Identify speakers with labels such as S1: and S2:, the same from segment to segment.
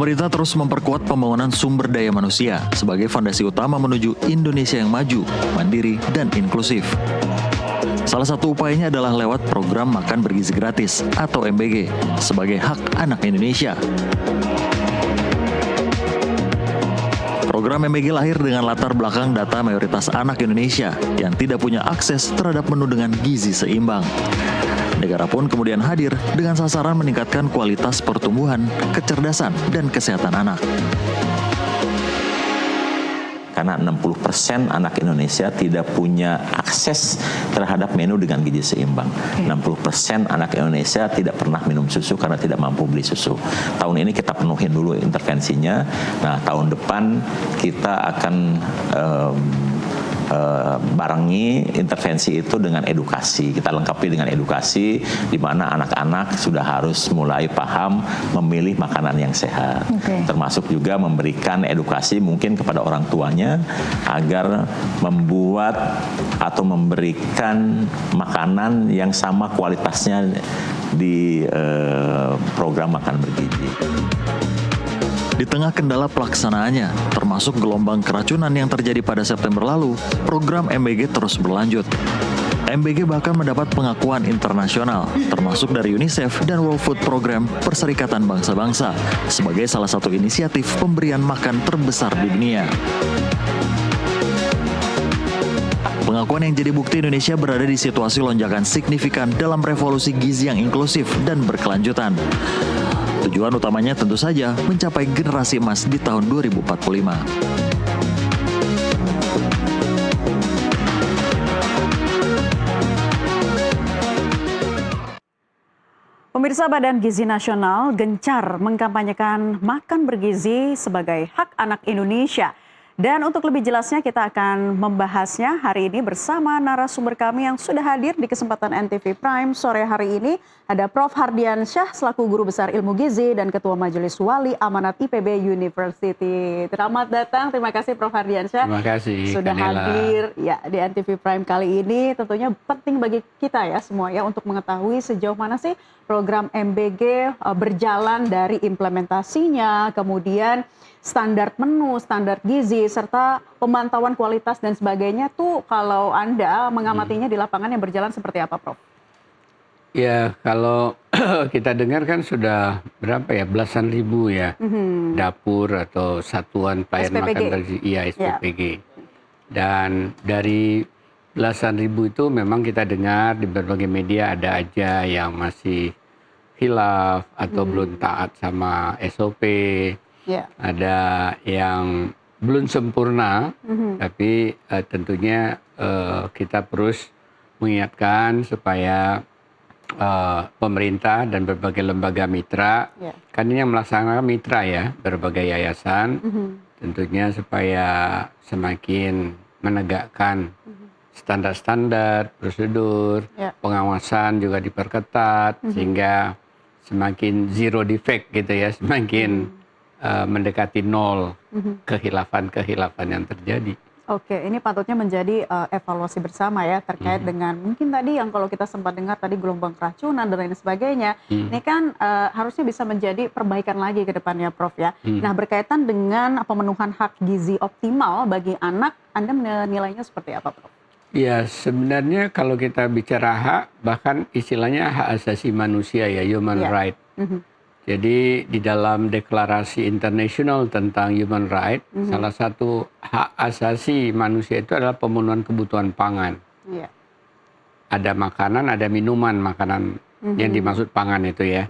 S1: Pemerintah terus memperkuat pembangunan sumber daya manusia sebagai fondasi utama menuju Indonesia yang maju, mandiri, dan inklusif. Salah satu upayanya adalah lewat program Makan Bergizi Gratis atau MBG sebagai hak anak Indonesia. Program MBG lahir dengan latar belakang data mayoritas anak Indonesia yang tidak punya akses terhadap menu dengan gizi seimbang. Negara pun kemudian hadir dengan sasaran meningkatkan kualitas pertumbuhan, kecerdasan, dan kesehatan anak.
S2: Karena 60% anak Indonesia tidak punya akses terhadap menu dengan gizi seimbang. 60% anak Indonesia tidak pernah minum susu karena tidak mampu beli susu. Tahun ini kita penuhin dulu intervensinya. Nah, tahun depan kita akan barengi intervensi itu dengan edukasi. Kita lengkapi dengan edukasi di mana anak-anak sudah harus mulai paham memilih makanan yang sehat. Termasuk juga memberikan edukasi mungkin kepada orang tuanya agar membuat atau memberikan makanan yang sama kualitasnya di program Makan Bergizi.
S1: Di tengah kendala pelaksanaannya, termasuk gelombang keracunan yang terjadi pada September lalu, program MBG terus berlanjut. MBG bahkan mendapat pengakuan internasional, termasuk dari UNICEF dan World Food Program Perserikatan Bangsa-Bangsa, sebagai salah satu inisiatif pemberian makan terbesar di dunia. Pengakuan yang jadi bukti Indonesia berada di situasi lonjakan signifikan dalam revolusi gizi yang inklusif dan berkelanjutan. Tujuan utamanya tentu saja mencapai generasi emas di tahun 2045.
S3: Pemirsa, Badan Gizi Nasional gencar mengkampanyekan makan bergizi sebagai hak anak Indonesia. Dan untuk lebih jelasnya kita akan membahasnya hari ini bersama narasumber kami yang sudah hadir di kesempatan NTV Prime sore hari ini. Ada Prof. Hardiansyah selaku Guru Besar Ilmu Gizi dan Ketua Majelis Wali Amanat IPB University. Selamat datang, terima kasih Prof. Hardiansyah.
S4: Terima kasih
S3: sudah
S4: Kanela.
S3: hadir ya di NTV Prime kali ini. Tentunya penting bagi kita ya semua ya untuk mengetahui sejauh mana sih program MBG berjalan dari implementasinya, kemudian standar menu, standar gizi, serta pemantauan kualitas dan sebagainya tuh kalau Anda mengamatinya di lapangan yang berjalan seperti apa, Prof?
S4: Ya, kalau kita dengar kan sudah berapa ya, belasan ribu ya dapur atau satuan pelayanan makan bergizi, iya SPPG. Dan dari belasan ribu itu memang kita dengar di berbagai media ada aja yang masih khilaf atau belum taat sama SOP. Ada yang belum sempurna, tapi tentunya kita terus mengingatkan supaya pemerintah dan berbagai lembaga mitra, kan ini yang melaksanakan mitra ya, berbagai yayasan, tentunya supaya semakin menegakkan standar-standar, prosedur, pengawasan juga diperketat, sehingga semakin zero defect gitu ya, semakin mendekati nol kehilafan-kehilafan yang terjadi.
S3: Oke, ini patutnya menjadi evaluasi bersama ya terkait dengan mungkin tadi yang kalau kita sempat dengar tadi gelombang keracunan dan lain sebagainya. Ini kan harusnya bisa menjadi perbaikan lagi ke depannya, Prof ya. Nah, berkaitan dengan pemenuhan hak gizi optimal bagi anak, Anda menilainya seperti apa, Prof?
S4: Ya, sebenarnya kalau kita bicara hak, bahkan istilahnya hak asasi manusia ya, human right. Jadi di dalam deklarasi internasional tentang human right, salah satu hak asasi manusia itu adalah pemenuhan kebutuhan pangan. Ada makanan, ada minuman, makanan yang dimaksud pangan itu ya.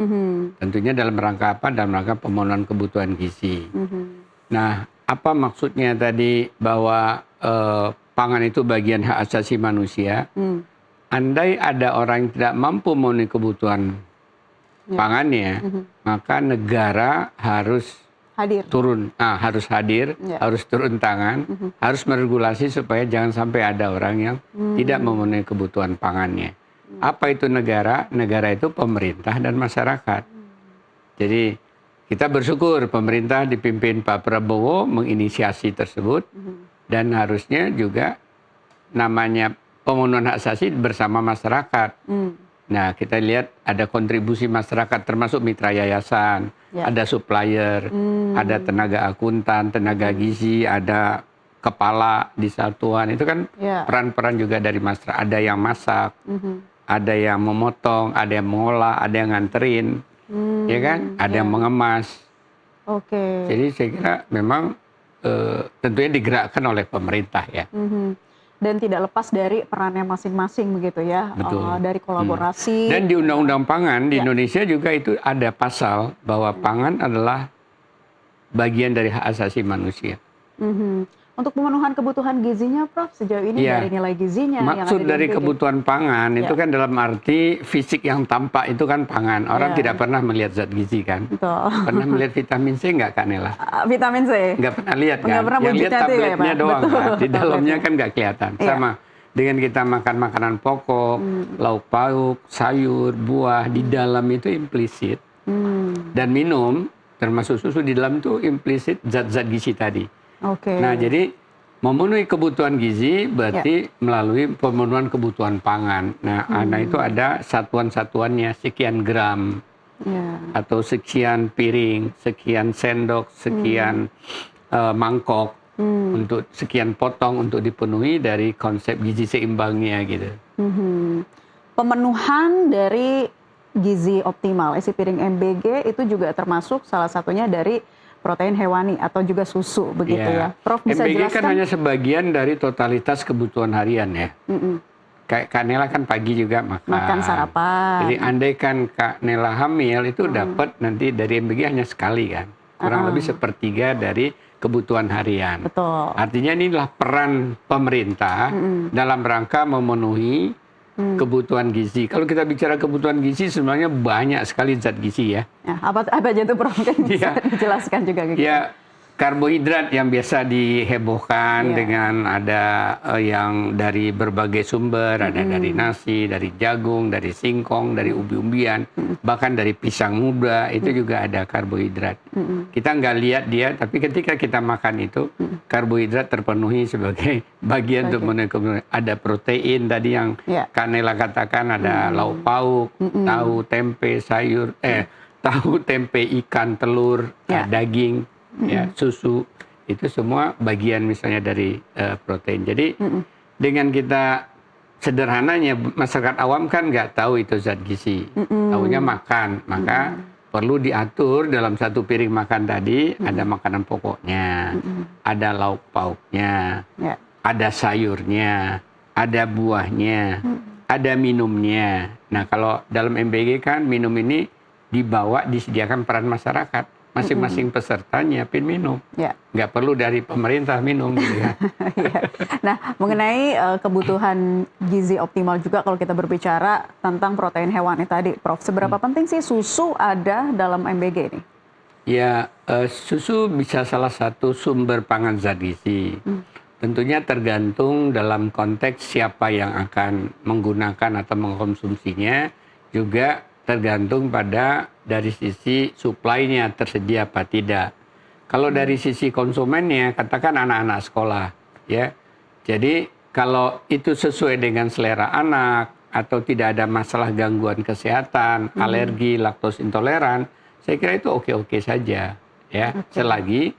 S4: Tentunya dalam rangka apa? Dalam rangka pemenuhan kebutuhan gizi. Nah, apa maksudnya tadi bahwa pangan itu bagian hak asasi manusia? Andai ada orang yang tidak mampu memenuhi kebutuhan pangannya, maka negara harus turun, harus hadir, harus turun tangan, harus meregulasi supaya jangan sampai ada orang yang tidak memenuhi kebutuhan pangannya. Apa itu negara? Negara itu pemerintah dan masyarakat. Jadi kita bersyukur pemerintah dipimpin Pak Prabowo menginisiasi tersebut, dan harusnya juga namanya pemenuhan hak asasi bersama masyarakat. Nah, kita lihat ada kontribusi masyarakat termasuk mitra yayasan, ada supplier, ada tenaga akuntan, tenaga gizi, ada kepala di satuan. Itu kan peran-peran juga dari masyarakat. Ada yang masak, ada yang memotong, ada yang mengolah, ada yang nganterin, ya kan? Ada yang mengemas. Jadi saya kira memang tentunya digerakkan oleh pemerintah ya.
S3: Dan tidak lepas dari perannya masing-masing begitu ya, dari kolaborasi.
S4: Dan di Undang-Undang Pangan di Indonesia juga itu ada pasal bahwa pangan adalah bagian dari hak asasi manusia.
S3: Untuk pemenuhan kebutuhan gizinya, Prof, sejauh ini dari nilai gizinya
S4: maksud dari kebutuhan pangan itu kan dalam arti fisik yang tampak itu kan pangan. Orang tidak pernah melihat zat gizi kan. Pernah melihat vitamin C nggak, Kak Nela?
S3: Vitamin C?
S4: Nggak pernah lihat kan.
S3: Yang lihat
S4: tabletnya doang kan. Di dalamnya kan nggak kelihatan. Sama dengan kita makan makanan pokok, lauk pauk, sayur, buah, di dalam itu implisit. Dan minum, termasuk susu, di dalam itu implisit zat-zat gizi tadi. Nah, jadi memenuhi kebutuhan gizi berarti melalui pemenuhan kebutuhan pangan. Nah, itu ada satuan-satuannya, sekian gram, atau sekian piring, sekian sendok, sekian mangkok, untuk sekian potong untuk dipenuhi dari konsep gizi seimbangnya gitu.
S3: Pemenuhan dari gizi optimal, isi piring MBG itu juga termasuk salah satunya dari protein hewani atau juga susu begitu ya. Prof bisa
S4: MBG
S3: jelaskan?
S4: kan hanya sebagian dari totalitas kebutuhan harian ya. Kayak Kak Nela kan pagi juga makan
S3: sarapan.
S4: Jadi andai kan Kak Nela hamil itu dapat nanti dari MBG hanya sekali kan. Kurang lebih sepertiga dari kebutuhan harian.
S3: Betul.
S4: Artinya inilah peran pemerintah dalam rangka memenuhi kebutuhan gizi. Kalau kita bicara kebutuhan gizi sebenarnya banyak sekali zat gizi ya.
S3: Apa aja tuh Prof? Bisa dijelaskan juga gitu.
S4: Ya, karbohidrat yang biasa dihebohkan dengan ada yang dari berbagai sumber, ada dari nasi, dari jagung, dari singkong, dari umbi-umbian, bahkan dari pisang muda, itu juga ada karbohidrat. Kita nggak lihat dia, tapi ketika kita makan itu, karbohidrat terpenuhi sebagai bagian untuk memenuhi kebutuhan. Ada protein tadi yang Kak Nela katakan, ada lauk pauk, tahu, tempe, sayur, tahu, tempe, ikan, telur, daging, ya, susu, itu semua bagian misalnya dari protein. Jadi dengan kita sederhananya masyarakat awam kan nggak tahu itu zat gizi, tahunya makan, maka perlu diatur dalam satu piring makan tadi ada makanan pokoknya, ada lauk pauknya, ada sayurnya, ada buahnya, ada minumnya. Nah, kalau dalam MBG kan minum ini dibawa disediakan peran masyarakat. Masing-masing peserta nyiapin minum. Nggak perlu dari pemerintah minum gitu ya.
S3: Nah, mengenai kebutuhan gizi optimal juga kalau kita berbicara tentang protein hewani tadi, Prof. Seberapa penting sih susu ada dalam MBG ini?
S4: Ya, susu bisa salah satu sumber pangan zat gizi. Tentunya tergantung dalam konteks siapa yang akan menggunakan atau mengkonsumsinya, juga tergantung pada dari sisi supply-nya tersedia apa tidak. Kalau dari sisi konsumennya, katakan anak-anak sekolah, ya. Jadi kalau itu sesuai dengan selera anak atau tidak ada masalah gangguan kesehatan, alergi, laktos intoleran, saya kira itu oke-oke saja, ya. Selagi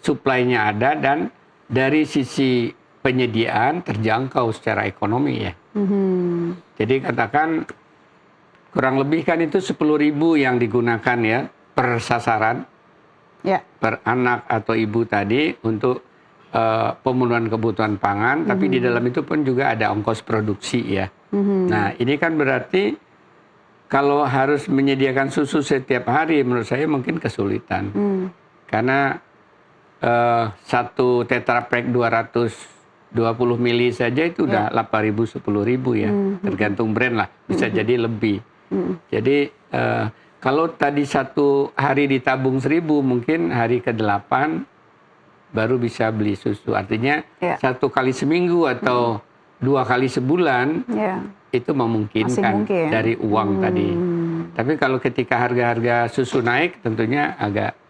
S4: supply-nya ada dan dari sisi penyediaan terjangkau secara ekonomi ya. Jadi katakan kurang lebih kan itu 10.000 yang digunakan ya per sasaran, per anak atau ibu tadi untuk pemenuhan kebutuhan pangan, tapi di dalam itu pun juga ada ongkos produksi ya. Nah ini kan berarti kalau harus menyediakan susu setiap hari menurut saya mungkin kesulitan. Karena satu Tetra Pak 220 mili saja itu udah 8.000, 10.000 ya. Tergantung brand lah, bisa jadi lebih. Jadi kalau tadi satu hari ditabung 1.000, mungkin hari ke-8 baru bisa beli susu. Artinya 1 kali seminggu atau 2 kali sebulan itu memungkinkan dari uang tadi. Tapi kalau ketika harga-harga susu naik tentunya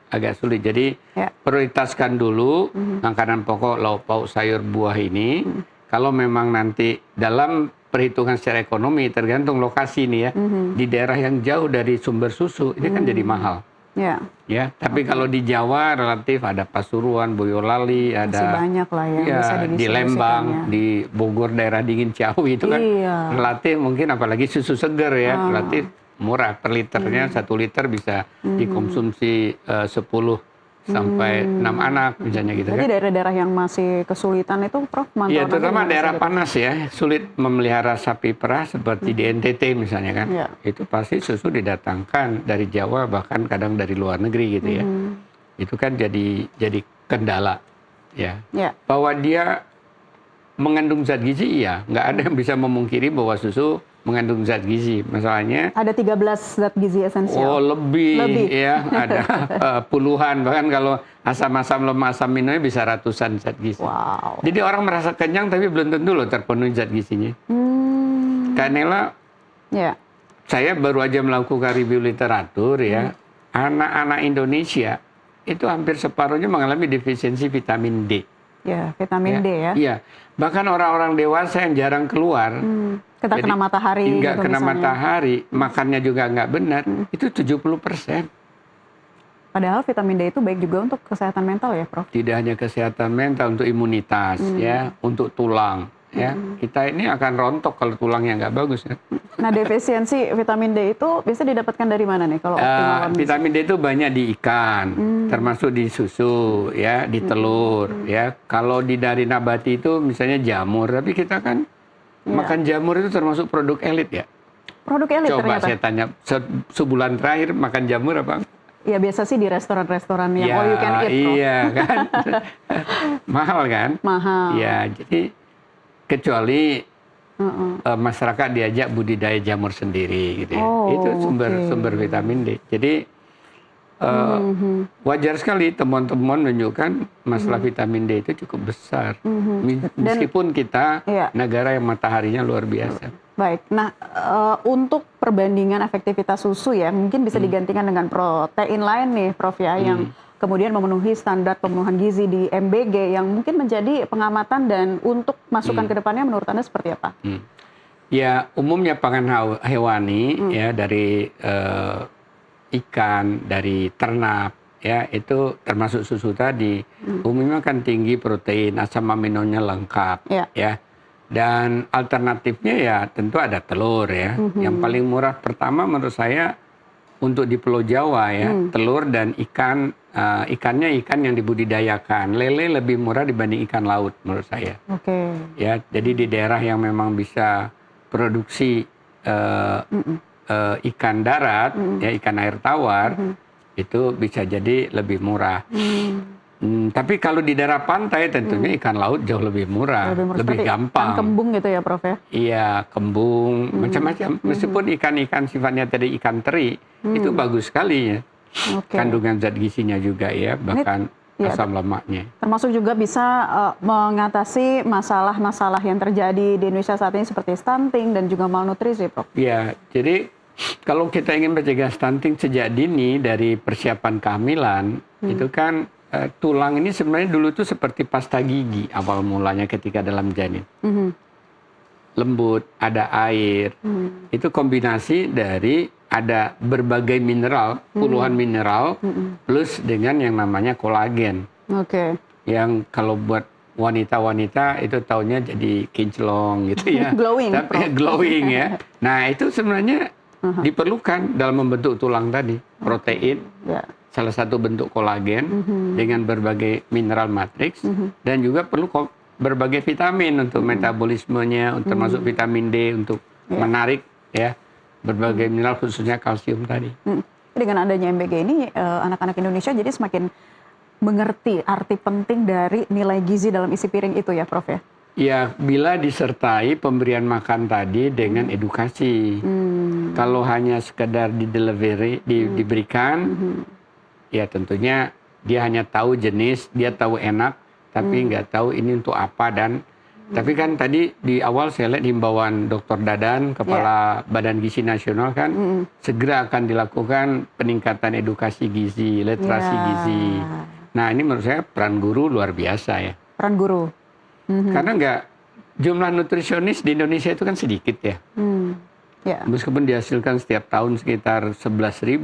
S4: agak sulit. Jadi prioritaskan dulu makanan pokok, lauk pauk, sayur, buah ini. Kalau memang nanti dalam perhitungan secara ekonomi tergantung lokasi nih ya. Di daerah yang jauh dari sumber susu ini kan jadi mahal. Ya, tapi kalau di Jawa relatif ada Pasuruan, Boyolali, ada
S3: masih banyak lah ya, bisa
S4: di Lembang, di Bogor daerah dingin Ciawi itu kan relatif mungkin apalagi susu seger ya, relatif murah per liternya 1 liter bisa dikonsumsi 10 sampai 6 anak misalnya gitu.
S3: Jadi
S4: kan.
S3: daerah-daerah yang masih kesulitan itu Prof mantau.
S4: Iya, terutama daerah panas ya, sulit memelihara sapi perah seperti di NTT misalnya kan. Itu pasti susu didatangkan dari Jawa bahkan kadang dari luar negeri gitu ya. Itu kan jadi kendala ya. Bahwa dia mengandung zat gizi iya, nggak ada yang bisa memungkiri bahwa susu mengandung zat gizi. Masalahnya
S3: ada 13 zat gizi esensial.
S4: Oh, lebih. Ya, ada puluhan, bahkan kalau asam-asam lemak asam aminonya bisa ratusan zat gizi.
S3: Wow.
S4: Jadi orang merasa kenyang tapi belum tentu loh terpenuhi zat gizinya. Karena saya baru aja melakukan review literatur ya, anak-anak Indonesia itu hampir separuhnya mengalami defisiensi vitamin D.
S3: Ya, vitamin D ya.
S4: Iya, bahkan orang-orang dewasa yang jarang keluar,
S3: kita kena matahari.
S4: Nggak kena matahari, makannya juga nggak benar, itu 70%.
S3: Padahal vitamin D itu baik juga untuk kesehatan mental ya, Prof?
S4: Tidak hanya kesehatan mental, untuk imunitas, ya, untuk tulang. Ya, kita ini akan rontok kalau tulangnya nggak bagus. Ya.
S3: Nah, defisiensi vitamin D itu bisa didapatkan dari mana nih kalau optimal?
S4: Vitamin D itu banyak di ikan, termasuk di susu, ya, di telur, ya. Kalau dari nabati itu misalnya jamur, tapi kita kan makan jamur itu termasuk produk elit ya.
S3: Produk elit
S4: Coba
S3: ternyata.
S4: saya tanya, sebulan terakhir makan jamur apa?
S3: Ya biasa sih di restoran-restoran yang all you can eat.
S4: Iya kan, mahal kan?
S3: Mahal.
S4: Ya, jadi kecuali masyarakat diajak budidaya jamur sendiri gitu ya. Itu sumber vitamin D. Jadi wajar sekali temuan-temuan menunjukkan masalah vitamin D itu cukup besar. Meskipun kita negara yang mataharinya luar biasa.
S3: Baik, nah untuk perbandingan efektivitas susu ya mungkin bisa digantikan dengan protein lain nih Prof ya yang kemudian memenuhi standar pemenuhan gizi di MBG yang mungkin menjadi pengamatan dan untuk masukan ke depannya menurut Anda seperti apa?
S4: Ya, umumnya pangan hewani ya dari ikan, dari ternak ya itu termasuk susu tadi umumnya kan tinggi protein, asam aminonya lengkap ya. Dan alternatifnya ya tentu ada telur ya. Yang paling murah pertama menurut saya untuk di Pulau Jawa ya, telur dan ikan, ikannya ikan yang dibudidayakan. Lele lebih murah dibanding ikan laut menurut saya. Ya, jadi di daerah yang memang bisa produksi ikan darat, ya ikan air tawar, itu bisa jadi lebih murah. Tapi kalau di daerah pantai tentunya ikan laut jauh lebih murah, lebih gampang.
S3: Ikan kembung gitu ya Prof ya?
S4: Iya, kembung, macam-macam. Meskipun ikan-ikan sifatnya tadi ikan teri, itu bagus sekali ya. Kandungan zat gizinya juga ya, bahkan asam lemaknya.
S3: Termasuk juga bisa mengatasi masalah-masalah yang terjadi di Indonesia saat ini seperti stunting dan juga malnutrisi, Prof.
S4: Iya, jadi kalau kita ingin mencegah stunting sejak dini dari persiapan kehamilan, itu kan tulang ini sebenarnya dulu tuh seperti pasta gigi awal mulanya ketika dalam janin. Lembut, ada air. Itu kombinasi dari ada berbagai mineral, puluhan mineral, plus dengan yang namanya kolagen. Yang kalau buat wanita-wanita itu taunya jadi kinclong gitu ya.
S3: Glowing.
S4: Tapi glowing ya. Nah itu sebenarnya diperlukan dalam membentuk tulang tadi. Protein, salah satu bentuk kolagen dengan berbagai mineral matriks. Dan juga perlu berbagai vitamin untuk metabolismenya, termasuk vitamin D untuk menarik ya berbagai mineral khususnya kalsium tadi.
S3: Dengan adanya MBG ini anak-anak Indonesia jadi semakin mengerti arti penting dari nilai gizi dalam isi piring itu ya Prof ya?
S4: Ya, bila disertai pemberian makan tadi dengan edukasi. Kalau hanya sekedar diberikan, ya tentunya dia hanya tahu jenis, dia tahu enak, tapi nggak tahu ini untuk apa dan tapi kan tadi di awal saya lihat himbauan Dr. Dadan, Kepala Badan Gizi Nasional kan segera akan dilakukan peningkatan edukasi gizi, literasi gizi. Nah ini menurut saya peran guru luar biasa ya.
S3: Peran guru.
S4: Karena jumlah nutrisionis di Indonesia itu kan sedikit ya.
S3: Ya.
S4: Meskipun dihasilkan setiap tahun sekitar 11.000,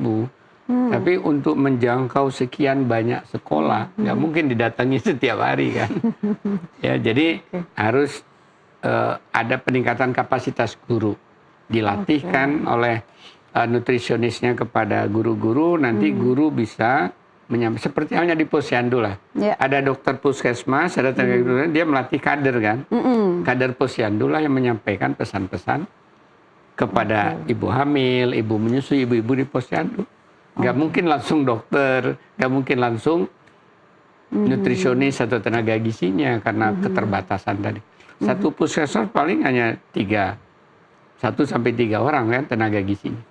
S4: tapi untuk menjangkau sekian banyak sekolah, nggak mungkin didatangi setiap hari kan. Ya, jadi harus ada peningkatan kapasitas guru, dilatihkan oleh nutrisionisnya kepada guru-guru, nanti guru bisa menyampaikan, seperti halnya di posyandu lah. Ada dokter puskesmas, ada tenaga kependudukan, dia melatih kader kan. Kader posyandu lah yang menyampaikan pesan-pesan kepada ibu hamil, ibu menyusui, ibu-ibu di posyandu. Nggak mungkin langsung dokter, nggak mungkin langsung nutrisionis atau tenaga gizinya karena keterbatasan tadi. Satu puskesmas paling hanya 1 sampai 3 orang kan tenaga gizinya.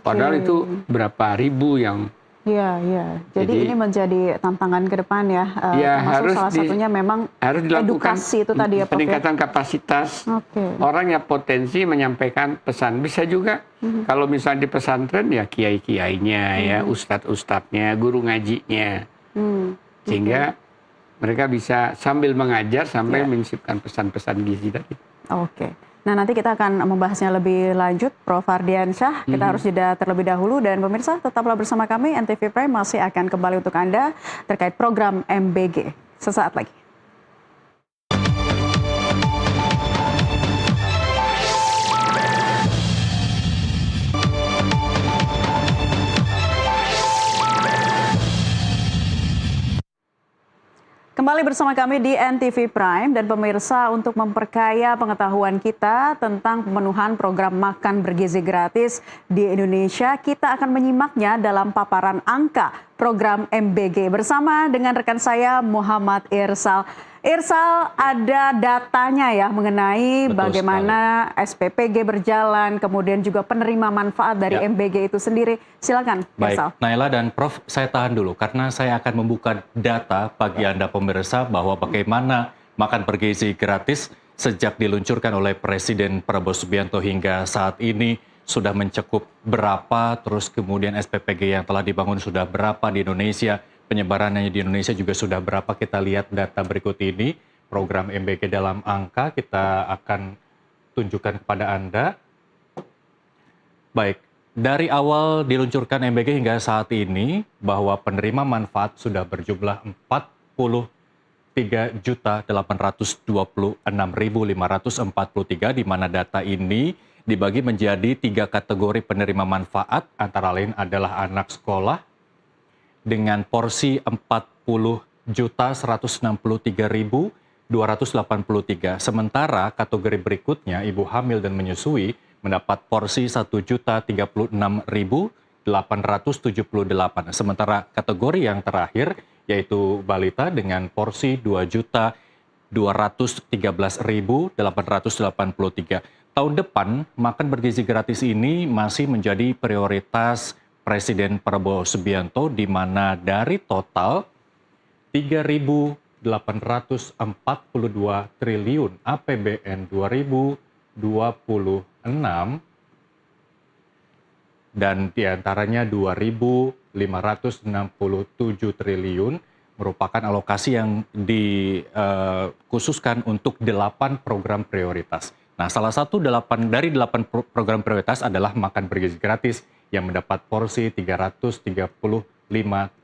S4: Padahal itu berapa ribu yang.
S3: Iya. Jadi ini menjadi tantangan ke depan ya.
S4: Harus
S3: salah satunya memang
S4: harus dilakukan
S3: edukasi itu tadi ya, Prof.
S4: peningkatan kapasitas orang yang potensi menyampaikan pesan. Bisa juga kalau misalnya di pesantren ya kiai-kiainya ya, ustadz-ustadznya, guru ngajinya. Sehingga mereka bisa sambil mengajar sampai menyisipkan pesan-pesan gizi tadi.
S3: Nah, nanti kita akan membahasnya lebih lanjut, Prof. Ardiansyah. Kita harus jeda terlebih dahulu, dan pemirsa tetaplah bersama kami. NTV Prime masih akan kembali untuk Anda terkait program MBG sesaat lagi. Kembali bersama kami di NTV Prime, dan pemirsa, untuk memperkaya pengetahuan kita tentang pemenuhan program makan bergizi gratis di Indonesia, kita akan menyimaknya dalam paparan angka program MBG bersama dengan rekan saya Muhammad Irsal. Irsal, ada datanya ya mengenai bagaimana SPPG berjalan, kemudian juga penerima manfaat dari MBG itu sendiri. Silakan, Irsal.
S5: Baik, Naila dan Prof, saya tahan dulu karena saya akan membuka data bagi Anda pemirsa bahwa bagaimana makan bergizi gratis sejak diluncurkan oleh Presiden Prabowo Subianto hingga saat ini sudah mencakup berapa, terus kemudian SPPG yang telah dibangun sudah berapa di Indonesia. Penyebarannya di Indonesia juga sudah berapa. Kita lihat data berikut ini, program MBG dalam angka kita akan tunjukkan kepada Anda. Baik, dari awal diluncurkan MBG hingga saat ini, bahwa penerima manfaat sudah berjumlah 43.826.543, di mana data ini dibagi menjadi 3 kategori penerima manfaat, antara lain adalah anak sekolah, dengan porsi 40.163.283. Sementara kategori berikutnya, ibu hamil dan menyusui, mendapat porsi 1.36.878. Sementara kategori yang terakhir, yaitu balita, dengan porsi 2.213.883. Tahun depan, makan bergizi gratis ini masih menjadi prioritas Presiden Prabowo Subianto, di mana dari total 3.842 triliun APBN 2026, dan diantaranya 2.567 triliun merupakan alokasi yang dikhususkan untuk 8 program prioritas. Nah, salah satu dari 8 program prioritas adalah makan bergizi gratis, yang mendapat porsi 335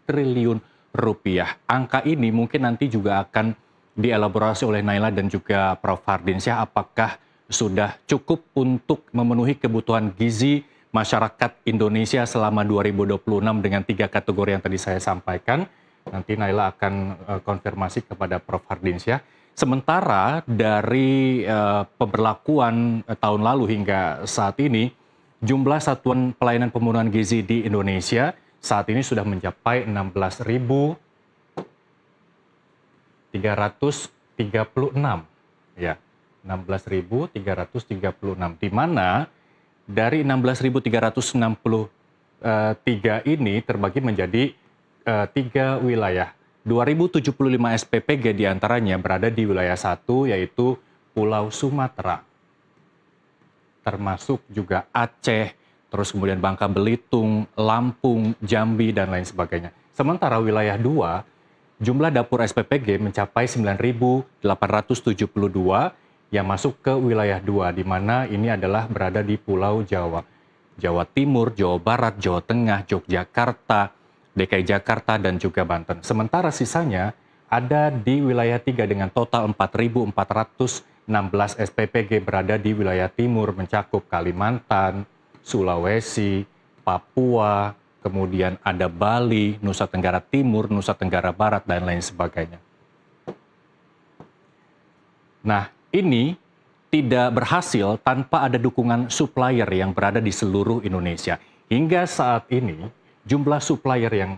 S5: triliun rupiah. Angka ini mungkin nanti juga akan dielaborasi oleh Naila dan juga Prof. Ardiansyah, apakah sudah cukup untuk memenuhi kebutuhan gizi masyarakat Indonesia selama 2026 dengan 3 kategori yang tadi saya sampaikan. Nanti Naila akan konfirmasi kepada Prof. Ardiansyah. Sementara dari pemberlakuan tahun lalu hingga saat ini, jumlah satuan pelayanan pemenuhan gizi di Indonesia saat ini sudah mencapai 16.336. Ya, 16.336. Di mana dari 16.363 ini terbagi menjadi 3 wilayah. 2.075 SPPG diantaranya berada di wilayah 1, yaitu Pulau Sumatera, termasuk juga Aceh, terus kemudian Bangka Belitung, Lampung, Jambi, dan lain sebagainya. Sementara wilayah 2, jumlah dapur SPPG mencapai 9.872, yang masuk ke wilayah 2, di mana ini adalah berada di Pulau Jawa. Jawa Timur, Jawa Barat, Jawa Tengah, Yogyakarta, DKI Jakarta, dan juga Banten. Sementara sisanya ada di wilayah 3 dengan total 4.416 SPPG berada di wilayah timur, mencakup Kalimantan, Sulawesi, Papua, kemudian ada Bali, Nusa Tenggara Timur, Nusa Tenggara Barat, dan lain sebagainya. Nah, ini tidak berhasil tanpa ada dukungan supplier yang berada di seluruh Indonesia. Hingga saat ini, jumlah supplier yang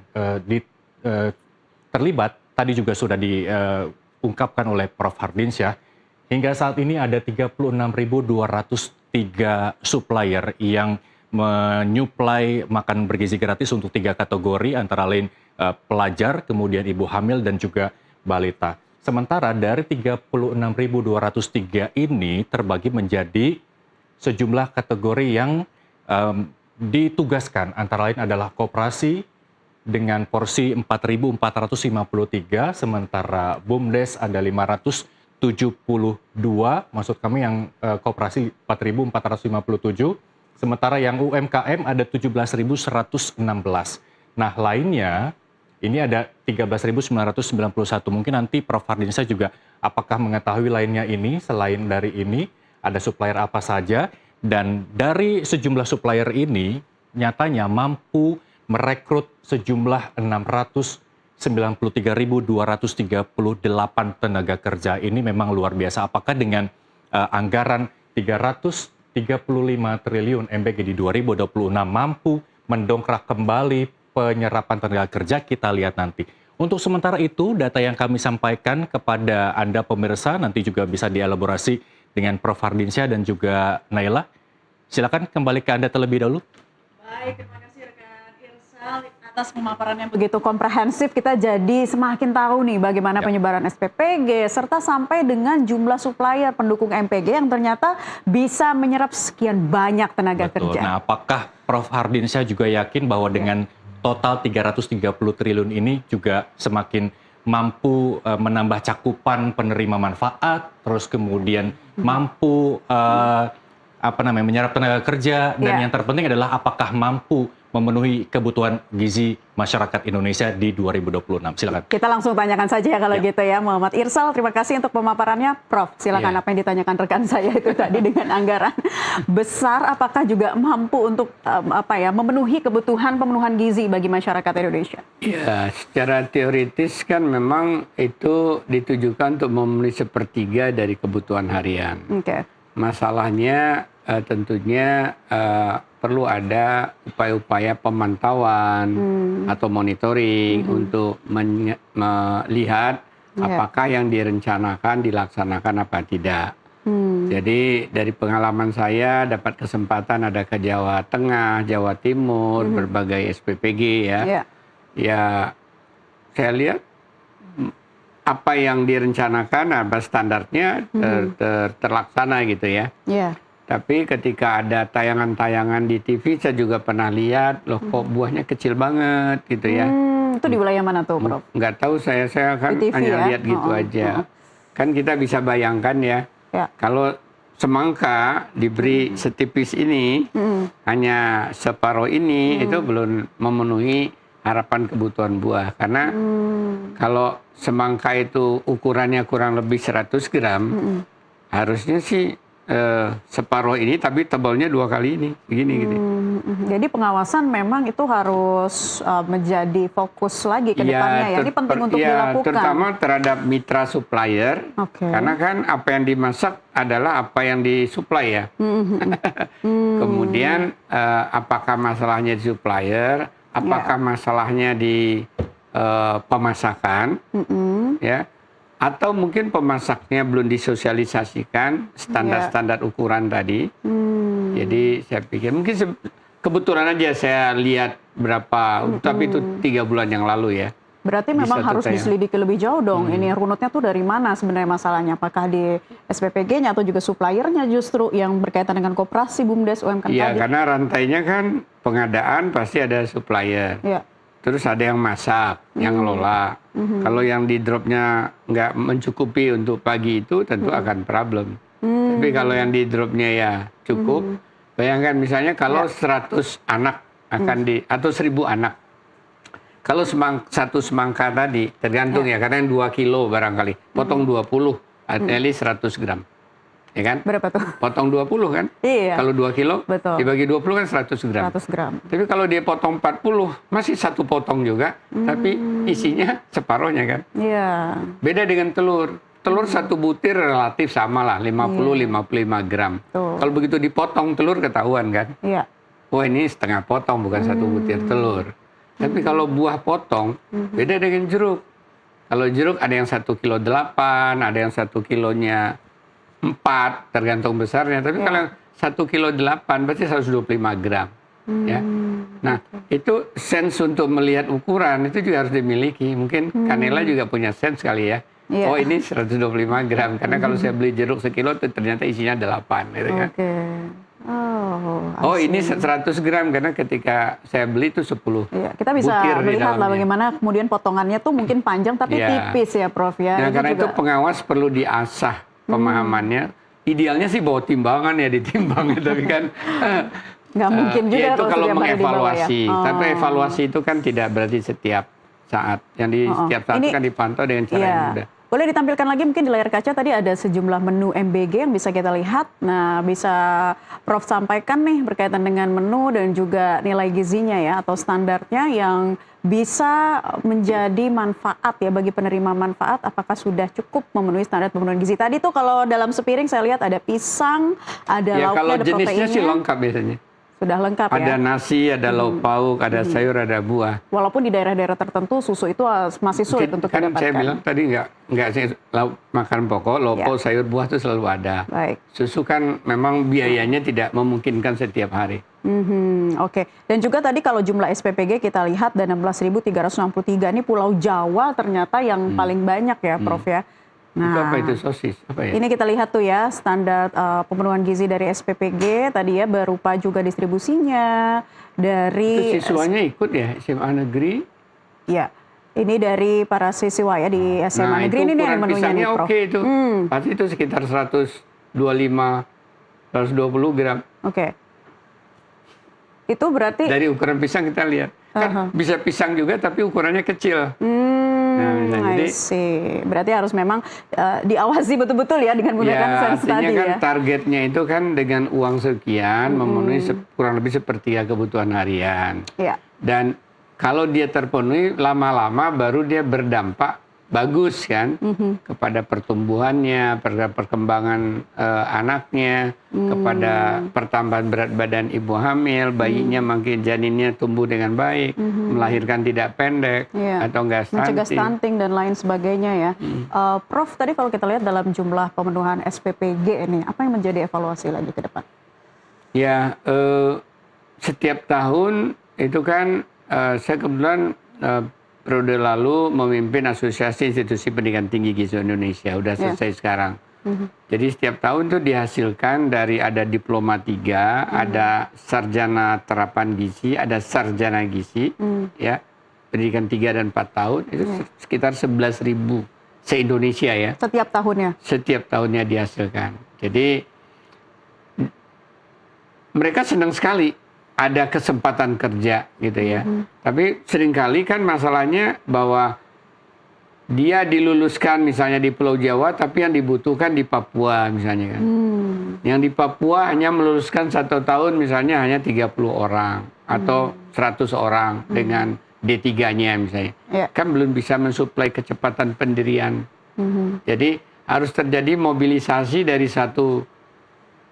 S5: terlibat, tadi juga sudah diungkapkan oleh Prof. Hardinsyah, hingga saat ini ada 36.203 supplier yang menyuplai makan bergizi gratis untuk 3 kategori, antara lain pelajar, kemudian ibu hamil, dan juga balita. Sementara dari 36.203 ini terbagi menjadi sejumlah kategori yang ditugaskan, antara lain adalah koperasi dengan porsi 4.453, sementara BUMDes ada 572, maksud kami yang koperasi 4.457, sementara yang UMKM ada 17.116. Nah, lainnya ini ada 13.991. Mungkin nanti Prof. Hardinsyah juga apakah mengetahui lainnya ini, selain dari ini, ada supplier apa saja, dan dari sejumlah supplier ini nyatanya mampu merekrut sejumlah 693.238 tenaga kerja. Ini memang luar biasa. Apakah dengan anggaran 335 triliun MBG di 2026 mampu mendongkrak kembali penyerapan tenaga kerja? Kita lihat nanti. Untuk sementara itu, data yang kami sampaikan kepada Anda pemirsa nanti juga bisa dielaborasi dengan Prof. Hardinsyah dan juga Naila. Silakan kembali ke Anda terlebih dahulu.
S3: Baik, terima kasih rekan Irsal atas pemaparan yang begitu komprehensif. Kita jadi semakin tahu nih bagaimana penyebaran SPPG serta sampai dengan jumlah supplier pendukung MPG yang ternyata bisa menyerap sekian banyak tenaga kerja.
S5: Nah, apakah Prof. Hardinsyah juga yakin bahwa dengan total 330 triliun ini juga semakin mampu menambah cakupan penerima manfaat, terus kemudian mampu menyerap tenaga kerja, dan yang terpenting adalah apakah mampu memenuhi kebutuhan gizi masyarakat Indonesia di 2026. Silakan.
S3: Kita langsung tanyakan saja ya kalau gitu ya, Muhammad Irsal. Terima kasih untuk pemaparannya, Prof. Silakan apa yang ditanyakan rekan saya itu tadi dengan anggaran besar, apakah juga mampu untuk memenuhi kebutuhan pemenuhan gizi bagi masyarakat Indonesia?
S4: Ya, secara teoritis kan memang itu ditujukan untuk memenuhi 1/3 dari kebutuhan harian. Masalahnya tentunya perlu ada upaya-upaya pemantauan atau monitoring untuk melihat apakah yang direncanakan dilaksanakan apa tidak. Jadi dari pengalaman saya dapat kesempatan ada ke Jawa Tengah, Jawa Timur, berbagai SPPG ya. Ya, saya lihat apa yang direncanakan, apa standarnya terlaksana gitu ya. Tapi ketika ada tayangan-tayangan di TV, saya juga pernah lihat, loh kok buahnya kecil banget gitu ya.
S3: Itu di wilayah mana tuh, Prof?
S4: Nggak tahu, saya kan
S3: TV,
S4: hanya lihat gitu aja. Kan kita bisa bayangkan ya, kalau semangka diberi setipis ini, hanya separuh ini, itu belum memenuhi harapan kebutuhan buah. Karena kalau semangka itu ukurannya kurang lebih 100 gram, harusnya sih separuh ini tapi tebalnya 2 kali ini, begini gitu.
S3: Jadi pengawasan memang itu harus menjadi fokus lagi ke depannya ya. Ini penting untuk dilakukan.
S4: Terutama terhadap mitra supplier, karena kan apa yang dimasak adalah apa yang disuplai ya. Kemudian apakah masalahnya di supplier, apakah masalahnya di pemasakan, ya. Atau mungkin pemasaknya belum disosialisasikan standar-standar ukuran tadi. Jadi saya pikir mungkin kebetulan aja saya lihat berapa, tapi itu 3 bulan yang lalu ya.
S3: Berarti memang harus diselidiki lebih jauh dong. Ini runutnya tuh dari mana sebenarnya masalahnya? Apakah di SPPG-nya atau juga suppliernya justru yang berkaitan dengan koperasi, BUMDes, UMKM tadi?
S4: Iya, karena rantainya kan pengadaan pasti ada supplier. Terus ada yang masak, yang ngelola. Kalau yang di dropnya nggak mencukupi untuk pagi itu tentu akan problem. Tapi kalau yang di dropnya ya cukup. Bayangkan misalnya kalau 100 anak akan atau 1000 anak. Kalau satu semangka tadi, tergantung ya, karena yang 2 kilo barangkali. Potong 20, artinya 100 gram. Ya kan?
S3: Berapa tuh?
S4: Potong 20 kan?
S3: Iya.
S4: Kalau 2 kilo,
S3: Betul.
S4: dibagi 20 kan 100 gram.
S3: 100 gram.
S4: Tapi kalau dia potong 40, masih satu potong juga, tapi isinya separohnya kan?
S3: Iya.
S4: Beda dengan telur. Telur satu butir relatif sama lah, 50-55 gram.
S3: Tuh.
S4: Kalau begitu dipotong telur ketahuan kan?
S3: Iya.
S4: Oh ini setengah potong, bukan satu butir telur. Tapi kalau buah potong, beda dengan jeruk. Kalau jeruk ada yang 1,8 kilo, ada yang 1 kilonya 4, tergantung besarnya. Tapi kalau 1,8 kilo berarti 125 gram. Ya. Nah, itu sense untuk melihat ukuran itu juga harus dimiliki. Mungkin Kanela juga punya sense kali ya.
S3: Iya.
S4: Oh ini 125 gram, karena kalau saya beli jeruk sekilo itu ternyata isinya 8. Gitu kan.
S3: Oke.
S4: Oh ini 100 gram, karena ketika saya beli itu 10
S3: Iya, kita bisa
S4: butir di
S3: melihat lah
S4: dalamnya.
S3: bagaimana kemudian potongannya tuh mungkin panjang tapi
S4: Iya.
S3: tipis ya Prof ya.
S4: Nah,
S3: Ini
S4: karena itu
S3: juga-
S4: pengawas perlu diasah pemahamannya. Idealnya sih bawa timbangan ya, ditimbang tapi kan
S3: nggak mungkin juga
S4: ya itu kalau
S3: setiap hari dibawa
S4: mengevaluasi.
S3: ya.
S4: Tapi evaluasi itu kan tidak berarti setiap saat. Yang di setiap saat
S3: Ini-
S4: kan dipantau dengan cara yang
S3: Iya.
S4: mudah.
S3: Boleh ditampilkan lagi mungkin di layar kaca tadi ada sejumlah menu MBG yang bisa kita lihat. Nah, bisa Prof sampaikan nih berkaitan dengan menu dan juga nilai gizinya ya atau standarnya yang bisa menjadi manfaat ya bagi penerima manfaat. Apakah sudah cukup memenuhi standar pemenuhan gizi? Tadi tuh kalau dalam sepiring saya lihat ada pisang, ada
S4: Ya kalau
S3: lauknya, ada
S4: jenisnya sih
S3: proteinnya.
S4: lengkap biasanya.
S3: Sudah lengkap
S4: Ada
S3: ya.
S4: nasi, ada lauk pauk, ada sayur, ada buah.
S3: Walaupun di daerah-daerah tertentu susu itu masih sulit untuk
S4: Kan
S3: didapatkan.
S4: saya bilang tadi nggak sih lauk makan pokok, lauk
S3: Ya.
S4: pauk, sayur, buah itu selalu ada.
S3: Baik.
S4: Susu kan memang biayanya tidak memungkinkan setiap hari.
S3: Oke. Dan juga tadi kalau jumlah SPPG kita lihat ada 16.363 ini Pulau Jawa ternyata yang paling banyak ya Prof ya.
S4: Itu apa
S3: Nah,
S4: itu sosis? Apa ya?
S3: ini kita lihat tuh ya standar pemenuhan gizi dari SPPG tadi ya berupa juga distribusinya
S4: Itu
S3: dari
S4: siswanya ikut ya SMA negeri.
S3: ya ini dari para siswa ya di SMA
S4: Nah,
S3: negeri
S4: itu
S3: ini nih
S4: ukuran
S3: menunya nih
S4: pisangnya
S3: Prof.
S4: oke itu. Pasti itu sekitar 125, 120 gram.
S3: Oke. Itu berarti
S4: Dari ukuran pisang kita lihat. Kan bisa pisang juga tapi ukurannya kecil. Nah,
S3: I
S4: jadi
S3: see. Berarti harus memang diawasi betul-betul ya dengan menggunakan
S4: ya
S3: sense
S4: artinya
S3: tadi
S4: kan
S3: ya.
S4: targetnya itu kan dengan uang sekian memenuhi kurang lebih sepertiga kebutuhan harian.
S3: Iya.
S4: Dan kalau dia terpenuhi lama-lama baru dia berdampak bagus kan kepada pertumbuhannya, pada perkembangan anaknya, kepada pertambahan berat badan ibu hamil, bayinya makin janinnya tumbuh dengan baik, melahirkan tidak pendek
S3: Iya.
S4: atau enggak
S3: Mencegah
S4: stunting.
S3: stunting dan lain sebagainya ya. Prof, tadi kalau kita lihat dalam jumlah pemenuhan SPPG ini, apa yang menjadi evaluasi lagi ke depan?
S4: Ya, setiap tahun itu kan saya kebetulan periode lalu memimpin Asosiasi Institusi Pendidikan Tinggi Gizi Indonesia, udah selesai sekarang. Jadi setiap tahun itu dihasilkan dari ada diploma 3, ada sarjana terapan gizi, ada sarjana gizi, ya pendidikan 3 dan 4 tahun itu sekitar 11.000 se-Indonesia ya.
S3: Setiap tahunnya?
S4: Setiap tahunnya dihasilkan. Jadi mereka senang sekali ada kesempatan kerja gitu ya. Tapi seringkali kan masalahnya bahwa dia diluluskan misalnya di Pulau Jawa, tapi yang dibutuhkan di Papua misalnya kan. Yang di Papua hanya meluluskan 1 tahun misalnya hanya 30 orang atau 100 orang dengan D3-nya misalnya.
S3: Ya.
S4: Kan belum bisa mensuplai kecepatan pendirian. Jadi harus terjadi mobilisasi dari satu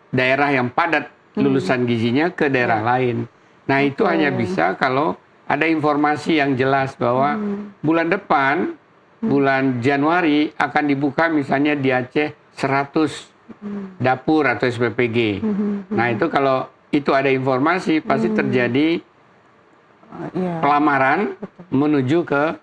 S4: daerah yang padat lulusan gizinya ke daerah lain. Nah itu hanya bisa kalau ada informasi yang jelas bahwa bulan depan, bulan Januari akan dibuka misalnya di Aceh 100 dapur atau SPPG. Nah itu kalau itu ada informasi pasti terjadi
S3: Iya.
S4: pelamaran menuju ke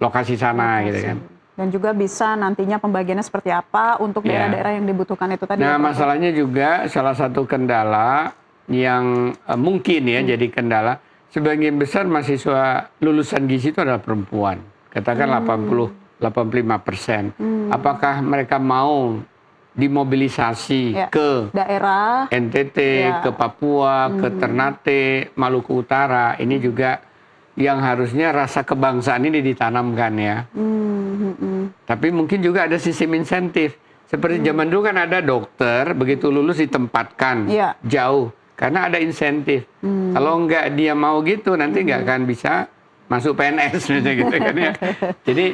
S4: lokasi sana gitu kan.
S3: Dan juga bisa nantinya pembagiannya seperti apa untuk
S4: Ya.
S3: daerah-daerah yang dibutuhkan itu tadi.
S4: Nah,
S3: ya, Prof?
S4: masalahnya juga salah satu kendala yang mungkin ya jadi kendala, sebagian besar mahasiswa lulusan gizi itu adalah perempuan. Katakan 85%. Apakah mereka mau dimobilisasi ke
S3: daerah
S4: NTT, ke Papua, ke Ternate, Maluku Utara, ini juga yang harusnya rasa kebangsaan ini ditanamkan ya. Tapi mungkin juga ada sistem insentif. Seperti zaman dulu kan ada dokter, begitu lulus ditempatkan jauh, karena ada insentif. Kalau nggak dia mau gitu, nanti nggak akan bisa masuk PNS gitu kan ya. Jadi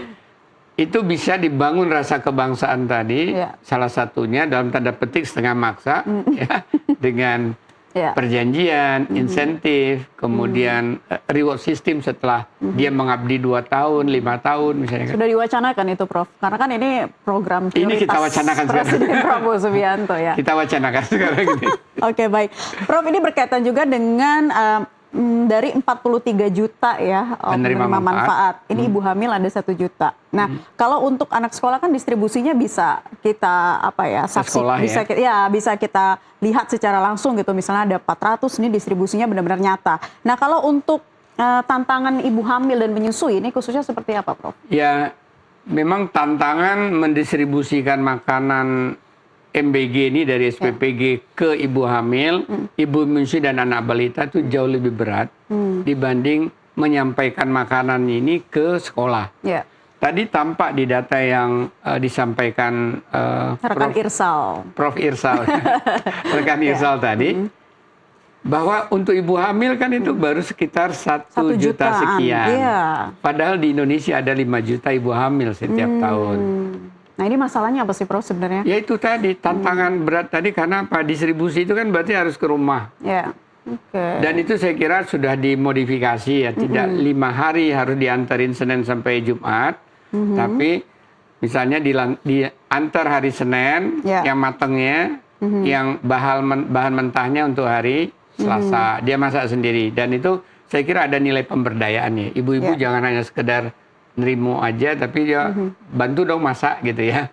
S4: itu bisa dibangun rasa kebangsaan tadi, salah satunya dalam tanda petik setengah maksa, ya, dengan perjanjian, insentif, kemudian reward system setelah dia mengabdi 2 tahun, 5 tahun misalnya.
S3: Sudah diwacanakan itu, Prof. Karena kan ini program prioritas
S4: ini kita wacanakan
S3: Presiden Prabowo Subianto ya.
S4: Kita wacanakan sekarang ini.
S3: Oke, baik. Prof, ini berkaitan juga dengan dari 43 juta ya penerima manfaat. Ini ibu hamil ada 1 juta. Nah, kalau untuk anak sekolah kan distribusinya bisa kita saksi, bisa kita lihat secara langsung gitu. Misalnya ada 400, ini distribusinya benar-benar nyata. Nah, kalau untuk tantangan ibu hamil dan menyusui ini khususnya seperti apa, Prof?
S4: Ya, memang tantangan mendistribusikan makanan MBG ini dari SPPG ke ibu hamil, ibu menyusui dan anak balita itu jauh lebih berat dibanding menyampaikan makanan ini ke sekolah. Tadi tampak di data yang disampaikan Prof. Irsal, rekan Irsal tadi, bahwa untuk ibu hamil kan itu baru sekitar 1 juta sekian. Padahal di Indonesia ada 5 juta ibu hamil setiap tahun.
S3: Nah, ini masalahnya apa sih, Prof, sebenarnya?
S4: Ya itu tadi, tantangan berat tadi karena apa? Distribusi itu kan berarti harus ke rumah. Dan itu saya kira sudah dimodifikasi ya, tidak 5 hari harus diantarin Senin sampai Jumat, tapi misalnya diantar hari Senin, yang matangnya, yang bahan mentahnya untuk hari Selasa, dia masak sendiri. Dan itu saya kira ada nilai pemberdayaannya. Ibu-ibu jangan hanya sekedar nerimo aja, tapi dia bantu dong masak gitu ya.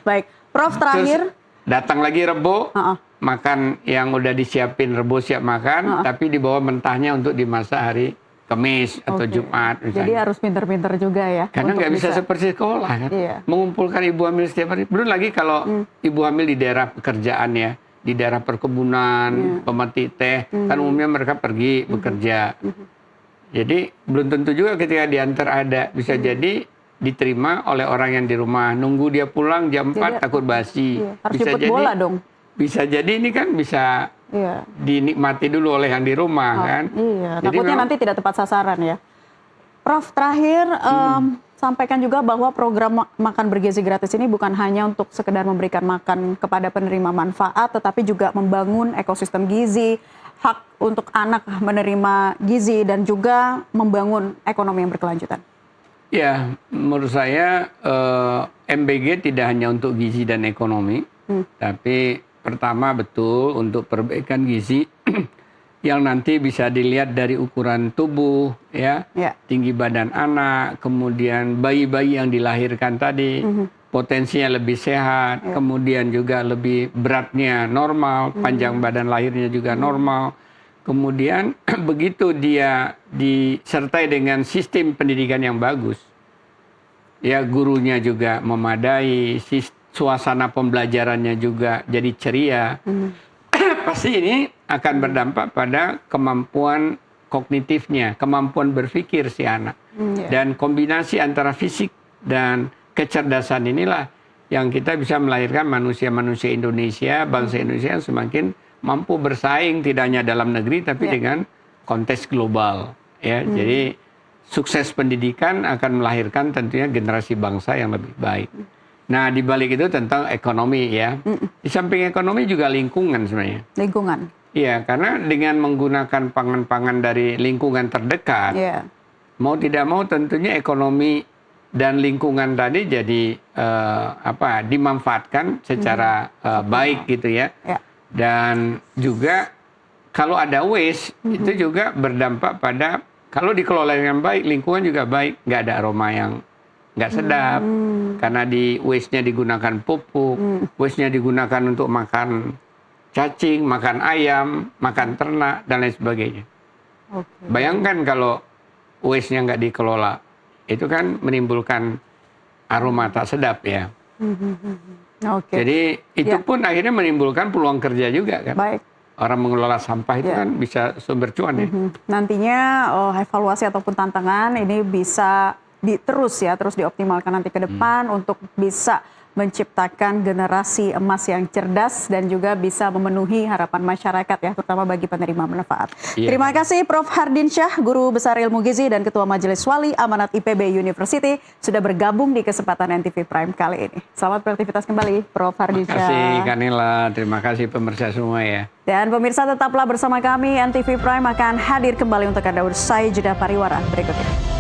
S3: Baik, Prof, terakhir.
S4: Terus datang lagi Rebo, makan yang udah disiapin, Rebo siap makan, tapi dibawa mentahnya untuk dimasak hari Kamis atau Jumat misalnya.
S3: Jadi harus pinter-pinter juga ya.
S4: Karena nggak bisa seperti sekolah kan. Mengumpulkan ibu hamil setiap hari. Belum lagi kalau ibu hamil di daerah pekerjaan ya, di daerah perkebunan, pemetik teh, kan umumnya mereka pergi bekerja. Jadi belum tentu juga ketika diantar ada, bisa jadi diterima oleh orang yang di rumah, nunggu dia pulang jam 4 takut basi.
S3: Harus
S4: bisa jadi
S3: bola dong.
S4: Bisa jadi ini kan bisa dinikmati dulu oleh yang di rumah kan.
S3: Jadi takutnya nanti tidak tepat sasaran ya. Prof, terakhir sampaikan juga bahwa program makan bergizi gratis ini bukan hanya untuk sekedar memberikan makan kepada penerima manfaat, tetapi juga membangun ekosistem gizi, hak untuk anak menerima gizi, dan juga membangun ekonomi yang berkelanjutan.
S4: Ya, menurut saya MBG tidak hanya untuk gizi dan ekonomi, tapi pertama betul untuk perbaikan gizi yang nanti bisa dilihat dari ukuran tubuh, tinggi badan anak, kemudian bayi-bayi yang dilahirkan tadi, potensinya lebih sehat, kemudian juga lebih beratnya normal, panjang badan lahirnya juga normal. Kemudian begitu dia disertai dengan sistem pendidikan yang bagus, ya gurunya juga memadai, suasana pembelajarannya juga jadi ceria, pasti ini akan berdampak pada kemampuan kognitifnya, kemampuan berpikir si anak. Dan kombinasi antara fisik dan kecerdasan inilah yang kita bisa melahirkan manusia-manusia Indonesia, bangsa Indonesia yang semakin mampu bersaing tidak hanya dalam negeri tapi dengan konteks global. Ya, jadi sukses pendidikan akan melahirkan tentunya generasi bangsa yang lebih baik. Nah, di balik itu tentang ekonomi ya. Di samping ekonomi juga lingkungan sebenarnya.
S3: Lingkungan.
S4: Iya, karena dengan menggunakan pangan-pangan dari lingkungan terdekat, mau tidak mau tentunya ekonomi dan lingkungan tadi jadi dimanfaatkan secara baik gitu ya. Dan juga kalau ada waste itu juga berdampak pada kalau dikelola dengan baik, lingkungan juga baik, nggak ada aroma yang nggak sedap, karena di waste-nya digunakan pupuk, waste-nya digunakan untuk makan cacing, makan ayam, makan ternak, dan lain sebagainya. Bayangkan kalau waste-nya nggak dikelola, itu kan menimbulkan aroma tak sedap ya.
S3: Oke.
S4: Jadi itu
S3: Ya.
S4: pun akhirnya menimbulkan peluang kerja juga kan.
S3: Baik.
S4: Orang mengelola sampah itu
S3: Ya.
S4: kan bisa sumber cuan ya.
S3: Nantinya evaluasi ataupun tantangan ini bisa terus dioptimalkan nanti ke depan untuk bisa menciptakan generasi emas yang cerdas dan juga bisa memenuhi harapan masyarakat ya, terutama bagi penerima manfaat.
S4: Iya.
S3: Terima kasih Prof. Hardinsyah, Guru Besar Ilmu Gizi dan Ketua Majelis Wali Amanat IPB University sudah bergabung di kesempatan NTV Prime kali ini. Selamat beraktivitas kembali, Prof.
S4: Terima kasih
S3: Hardinsyah.
S4: Kanila, terima kasih pemirsa semua ya.
S3: Dan pemirsa tetaplah bersama kami, NTV Prime akan hadir kembali untuk Anda usai jeda pariwara berikut ini.